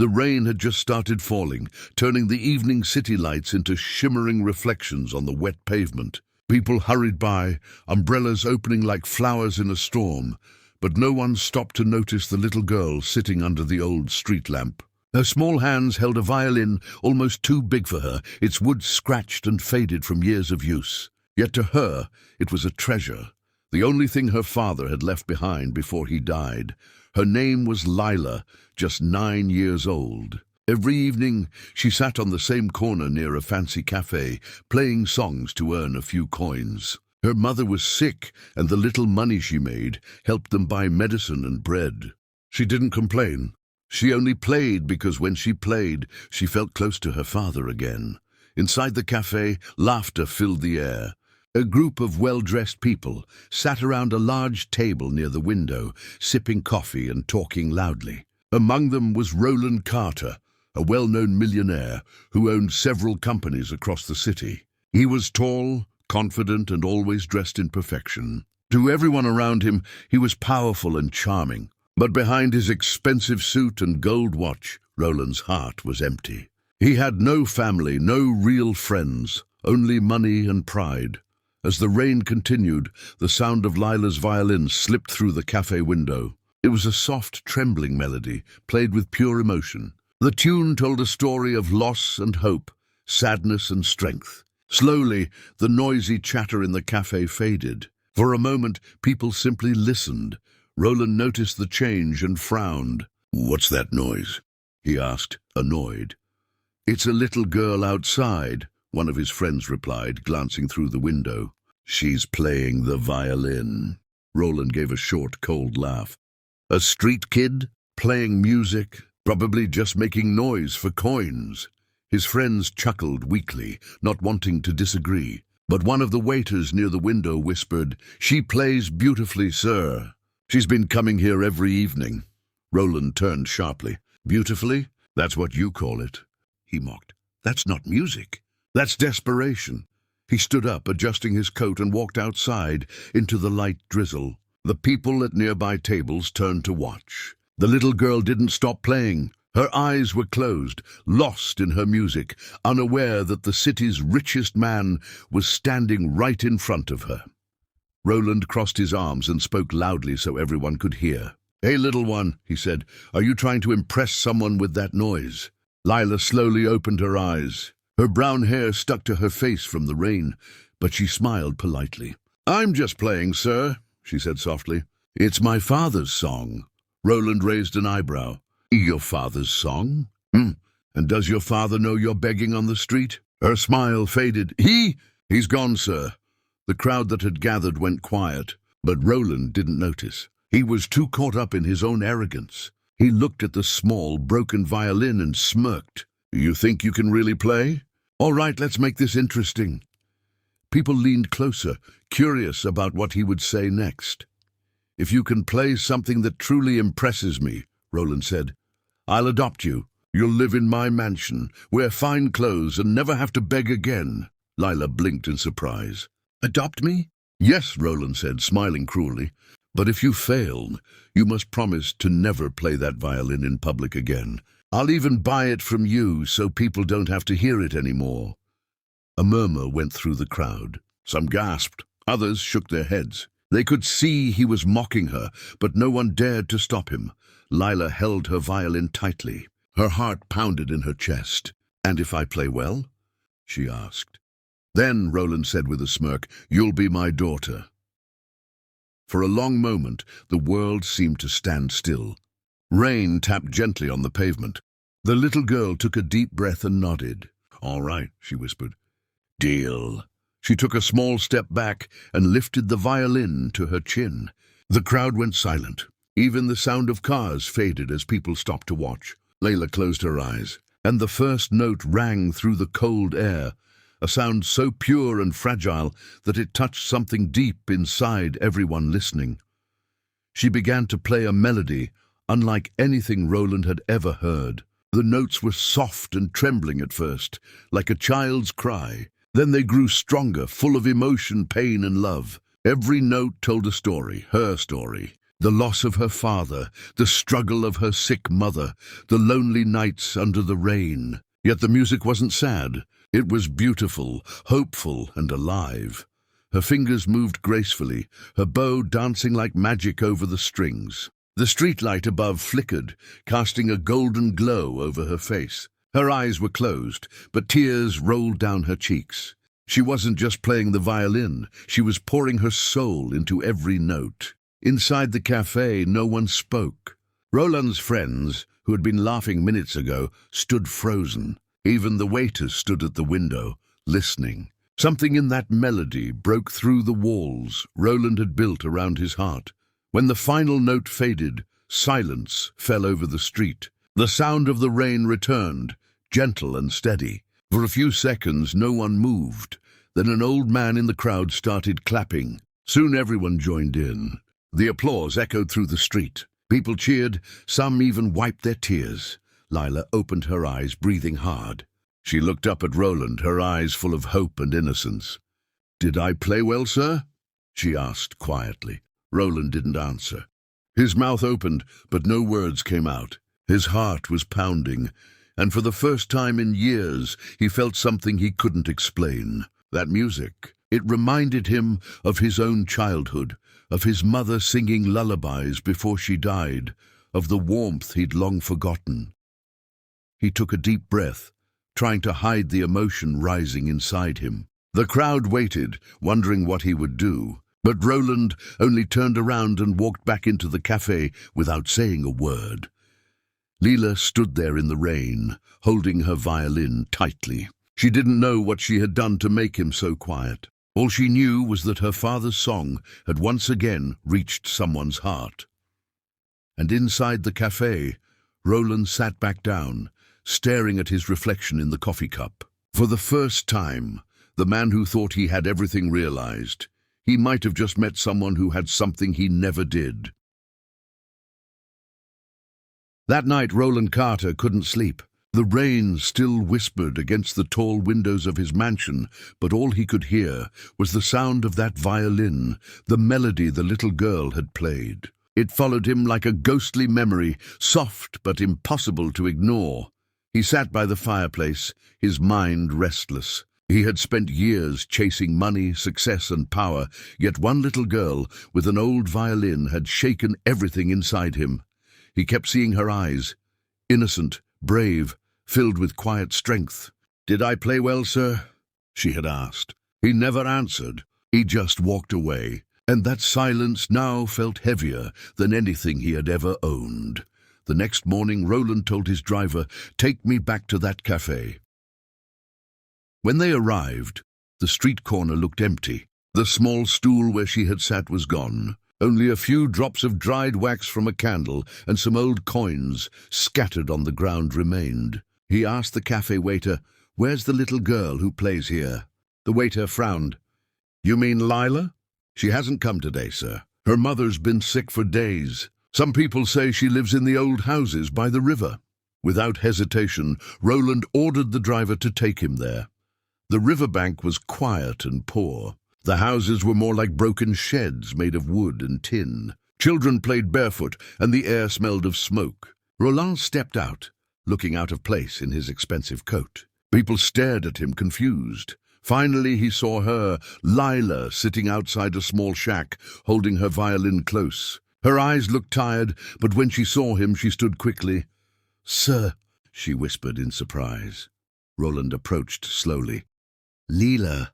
The rain had just started falling, turning the evening city lights into shimmering reflections on the wet pavement. People hurried by, umbrellas opening like flowers in a storm, but no one stopped to notice the little girl sitting under the old street lamp. Her small hands held a violin almost too big for her, its wood scratched and faded from years of use. Yet to her, it was a treasure, the only thing her father had left behind before he died. Her name was Lila, just 9 years old. Every evening, she sat on the same corner near a fancy cafe, playing songs to earn a few coins. Her mother was sick, and the little money she made helped them buy medicine and bread. She didn't complain. She only played because when she played, she felt close to her father again. Inside the cafe, laughter filled the air. A group of well-dressed people sat around a large table near the window, sipping coffee and talking loudly. Among them was Roland Carter, a well-known millionaire who owned several companies across the city. He was tall, confident, and always dressed in perfection. To everyone around him, he was powerful and charming. But behind his expensive suit and gold watch, Roland's heart was empty. He had no family, no real friends, only money and pride. As the rain continued, the sound of Lila's violin slipped through the cafe window. It was a soft, trembling melody, played with pure emotion. The tune told a story of loss and hope, sadness and strength. Slowly, the noisy chatter in the cafe faded. For a moment, people simply listened. Roland noticed the change and frowned. "What's that noise?" he asked, annoyed. "It's a little girl outside," one of his friends replied, glancing through the window. "She's playing the violin." Roland gave a short, cold laugh. "A street kid? Playing music? Probably just making noise for coins." His friends chuckled weakly, not wanting to disagree. But one of the waiters near the window whispered, "She plays beautifully, sir. She's been coming here every evening." Roland turned sharply. "Beautifully? That's what you call it," he mocked. "That's not music. That's desperation." He stood up, adjusting his coat, and walked outside into the light drizzle. The people at nearby tables turned to watch. The little girl didn't stop playing. Her eyes were closed, lost in her music, unaware that the city's richest man was standing right in front of her. Roland crossed his arms and spoke loudly so everyone could hear. "Hey, little one," he said, "are you trying to impress someone with that noise?" Lila slowly opened her eyes. Her brown hair stuck to her face from the rain, but she smiled politely. "I'm just playing, sir," she said softly. "It's my father's song." Roland raised an eyebrow. "Your father's song? And does your father know you're begging on the street?" Her smile faded. He's gone, sir." The crowd that had gathered went quiet, but Roland didn't notice. He was too caught up in his own arrogance. He looked at the small, broken violin and smirked. "You think you can really play? All right, let's make this interesting." People leaned closer, curious about what he would say next. "If you can play something that truly impresses me," Roland said, "I'll adopt you. You'll live in my mansion, wear fine clothes, and never have to beg again." Lila blinked in surprise. "Adopt me?" "Yes," Roland said, smiling cruelly. "But if you fail, you must promise to never play that violin in public again. I'll even buy it from you so people don't have to hear it anymore." A murmur went through the crowd. Some gasped. Others shook their heads. They could see he was mocking her, but no one dared to stop him. Lila held her violin tightly. Her heart pounded in her chest. "And if I play well?" she asked. "Then," Roland said with a smirk, "you'll be my daughter." For a long moment, the world seemed to stand still. Rain tapped gently on the pavement. The little girl took a deep breath and nodded. "All right," she whispered. "Deal." She took a small step back and lifted the violin to her chin. The crowd went silent. Even the sound of cars faded as people stopped to watch. Layla closed her eyes, and the first note rang through the cold air, a sound so pure and fragile that it touched something deep inside everyone listening. She began to play a melody unlike anything Roland had ever heard. The notes were soft and trembling at first, like a child's cry. Then they grew stronger, full of emotion, pain, and love. Every note told a story, her story. The loss of her father, the struggle of her sick mother, the lonely nights under the rain. Yet the music wasn't sad. It was beautiful, hopeful, and alive. Her fingers moved gracefully, her bow dancing like magic over the strings. The streetlight above flickered, casting a golden glow over her face. Her eyes were closed, but tears rolled down her cheeks. She wasn't just playing the violin, she was pouring her soul into every note. Inside the cafe, no one spoke. Roland's friends, who had been laughing minutes ago, stood frozen. Even the waiters stood at the window, listening. Something in that melody broke through the walls Roland had built around his heart. When the final note faded, silence fell over the street. The sound of the rain returned, gentle and steady. For a few seconds, no one moved. Then an old man in the crowd started clapping. Soon everyone joined in. The applause echoed through the street. People cheered, some even wiped their tears. Lila opened her eyes, breathing hard. She looked up at Roland, her eyes full of hope and innocence. "Did I play well, sir?" she asked quietly. Roland didn't answer. His mouth opened, but no words came out. His heart was pounding, and for the first time in years, he felt something he couldn't explain. That music, it reminded him of his own childhood, of his mother singing lullabies before she died, of the warmth he'd long forgotten. He took a deep breath, trying to hide the emotion rising inside him. The crowd waited, wondering what he would do, but Roland only turned around and walked back into the cafe without saying a word. Lila stood there in the rain, holding her violin tightly. She didn't know what she had done to make him so quiet. All she knew was that her father's song had once again reached someone's heart. And inside the cafe, Roland sat back down, staring at his reflection in the coffee cup. For the first time, the man who thought he had everything realized. He might have just met someone who had something he never did. That night, Roland Carter couldn't sleep. The rain still whispered against the tall windows of his mansion, but all he could hear was the sound of that violin, the melody the little girl had played. It followed him like a ghostly memory, soft but impossible to ignore. He sat by the fireplace, his mind restless. He had spent years chasing money, success, and power, yet one little girl with an old violin had shaken everything inside him. He kept seeing her eyes, innocent, brave, filled with quiet strength. "Did I play well, sir?" she had asked. He never answered. He just walked away, and that silence now felt heavier than anything he had ever owned. The next morning, Roland told his driver, "Take me back to that cafe." When they arrived, the street corner looked empty. The small stool where she had sat was gone. Only a few drops of dried wax from a candle and some old coins scattered on the ground remained. He asked the cafe waiter, "Where's the little girl who plays here?" The waiter frowned. "You mean Lila? She hasn't come today, sir. Her mother's been sick for days. Some people say she lives in the old houses by the river." Without hesitation, Roland ordered the driver to take him there. The riverbank was quiet and poor. The houses were more like broken sheds made of wood and tin. Children played barefoot, and the air smelled of smoke. Roland stepped out, looking out of place in his expensive coat. People stared at him, confused. Finally, he saw her, Lila, sitting outside a small shack, holding her violin close. Her eyes looked tired, but when she saw him, she stood quickly. "Sir," she whispered in surprise. Roland approached slowly. "Lila."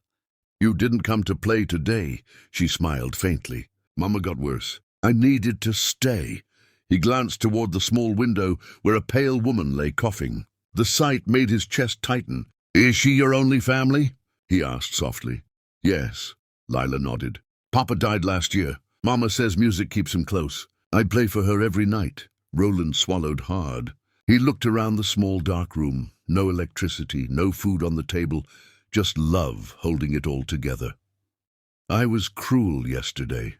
"You didn't come to play today," she smiled faintly. "Mama got worse. I needed to stay." He glanced toward the small window where a pale woman lay coughing. The sight made his chest tighten. "Is she your only family?" he asked softly. "Yes," Lila nodded. "Papa died last year. Mama says music keeps him close. I play for her every night." Roland swallowed hard. He looked around the small dark room. No electricity, no food on the table, just love holding it all together. "I was cruel yesterday,"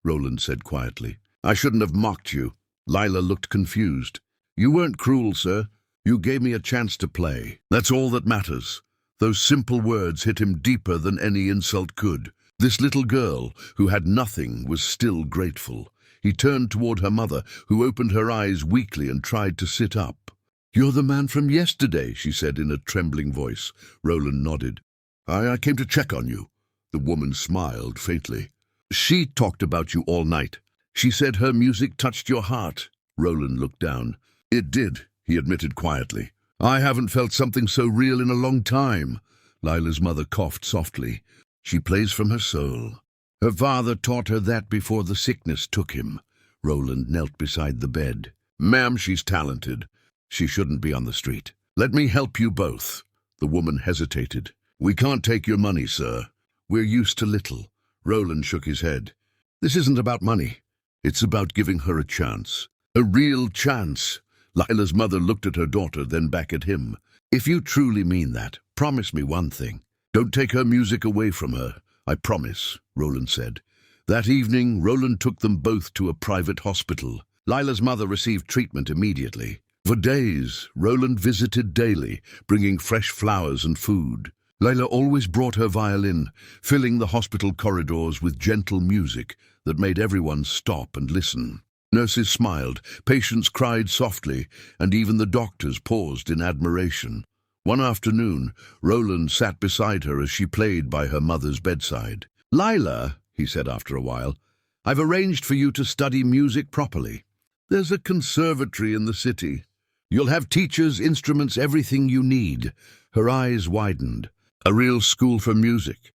Roland said quietly. "I shouldn't have mocked you." Lila looked confused. "You weren't cruel, sir. You gave me a chance to play. That's all that matters." Those simple words hit him deeper than any insult could. This little girl, who had nothing, was still grateful. He turned toward her mother, who opened her eyes weakly and tried to sit up. "You're the man from yesterday," she said in a trembling voice. Roland nodded. I came to check on you." The woman smiled faintly. "She talked about you all night. She said her music touched your heart." Roland looked down. "It did," he admitted quietly. "I haven't felt something so real in a long time." Lila's mother coughed softly. "She plays from her soul. Her father taught her that before the sickness took him." Roland knelt beside the bed. "Ma'am, she's talented. She shouldn't be on the street. Let me help you both." The woman hesitated. "We can't take your money, sir. We're used to little." Roland shook his head. "This isn't about money. It's about giving her a chance. A real chance." Lila's mother looked at her daughter, then back at him. "If you truly mean that, promise me one thing. Don't take her music away from her." "I promise," Roland said. That evening, Roland took them both to a private hospital. Lila's mother received treatment immediately. For days, Roland visited daily, bringing fresh flowers and food. Lila always brought her violin, filling the hospital corridors with gentle music that made everyone stop and listen. Nurses smiled, patients cried softly, and even the doctors paused in admiration. One afternoon, Roland sat beside her as she played by her mother's bedside. "Lila," he said after a while, "I've arranged for you to study music properly. There's a conservatory in the city. You'll have teachers, instruments, everything you need." Her eyes widened. "A real school for music?"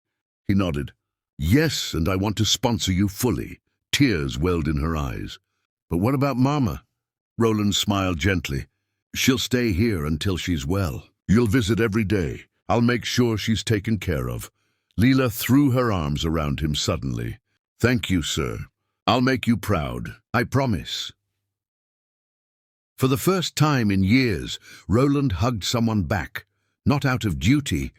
He nodded. "Yes, and I want to sponsor you fully." Tears welled in her eyes. "But what about Mama?" Roland smiled gently. "She'll stay here until she's well. You'll visit every day. I'll make sure she's taken care of." Lila threw her arms around him suddenly. "Thank you, sir. I'll make you proud. I promise." For the first time in years, Roland hugged someone back, not out of duty,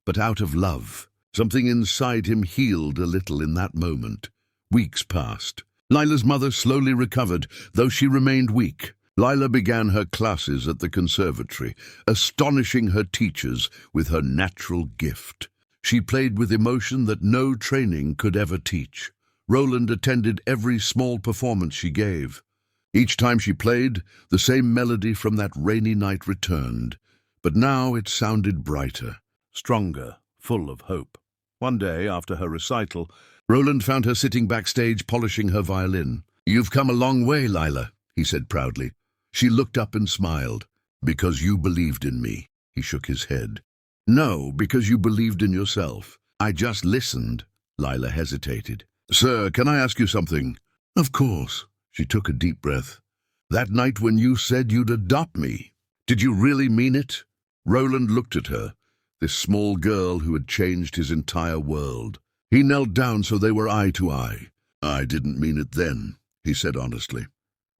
but out of love. Something inside him healed a little in that moment. Weeks passed. Lila's mother slowly recovered, though she remained weak. Lila began her classes at the conservatory, astonishing her teachers with her natural gift. She played with emotion that no training could ever teach. Roland attended every small performance she gave. Each time she played, the same melody from that rainy night returned, but now it sounded brighter, stronger, full of hope. One day, after her recital, Roland found her sitting backstage polishing her violin. "You've come a long way, Lila," he said proudly. She looked up and smiled. "Because you believed in me." He shook his head. "No, because you believed in yourself. I just listened." Lila hesitated. "Sir, can I ask you something?" "Of course." She took a deep breath. "That night when you said you'd adopt me, did you really mean it?" Roland looked at her, this small girl who had changed his entire world. He knelt down so they were eye to eye. "I didn't mean it then," he said honestly.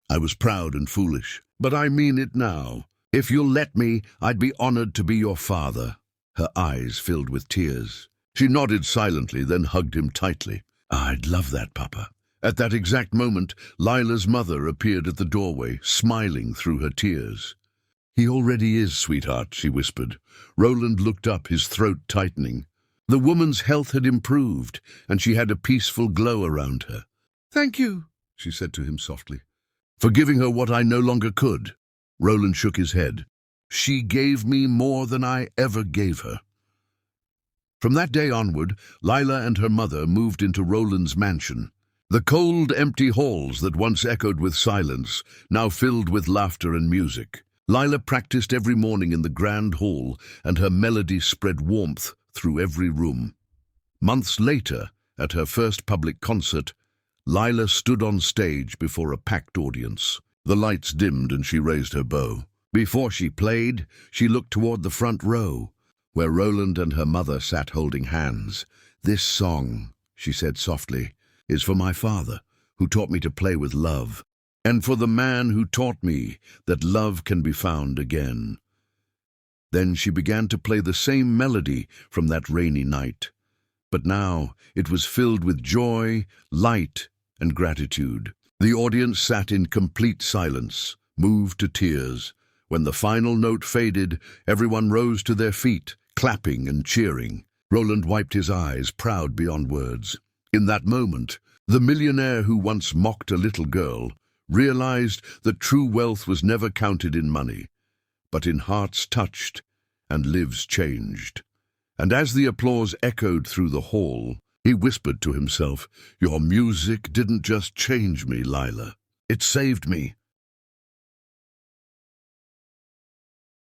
"I was proud and foolish, but I mean it now. If you'll let me, I'd be honored to be your father." Her eyes filled with tears. She nodded silently, then hugged him tightly. "I'd love that, Papa." At that exact moment, Lila's mother appeared at the doorway, smiling through her tears. "He already is, sweetheart," she whispered. Roland looked up, his throat tightening. The woman's health had improved, and she had a peaceful glow around her. "Thank you," she said to him softly, "for giving her what I no longer could." Roland shook his head. "She gave me more than I ever gave her." From that day onward, Lila and her mother moved into Roland's mansion. The cold, empty halls that once echoed with silence now filled with laughter and music. Lila practiced every morning in the grand hall, and her melody spread warmth through every room. Months later, at her first public concert, Lila stood on stage before a packed audience. The lights dimmed and she raised her bow. Before she played, she looked toward the front row, where Roland and her mother sat holding hands. "This song," she said softly, "is for my father, who taught me to play with love, and for the man who taught me that love can be found again." Then she began to play the same melody from that rainy night. But now it was filled with joy, light, and gratitude. The audience sat in complete silence, moved to tears. When the final note faded, everyone rose to their feet, clapping and cheering. Roland wiped his eyes, proud beyond words. In that moment, The millionaire who once mocked a little girl realized that true wealth was never counted in money, but in hearts touched and lives changed. And as the applause echoed through the hall, he whispered to himself, "Your music didn't just change me, Lila. It saved me.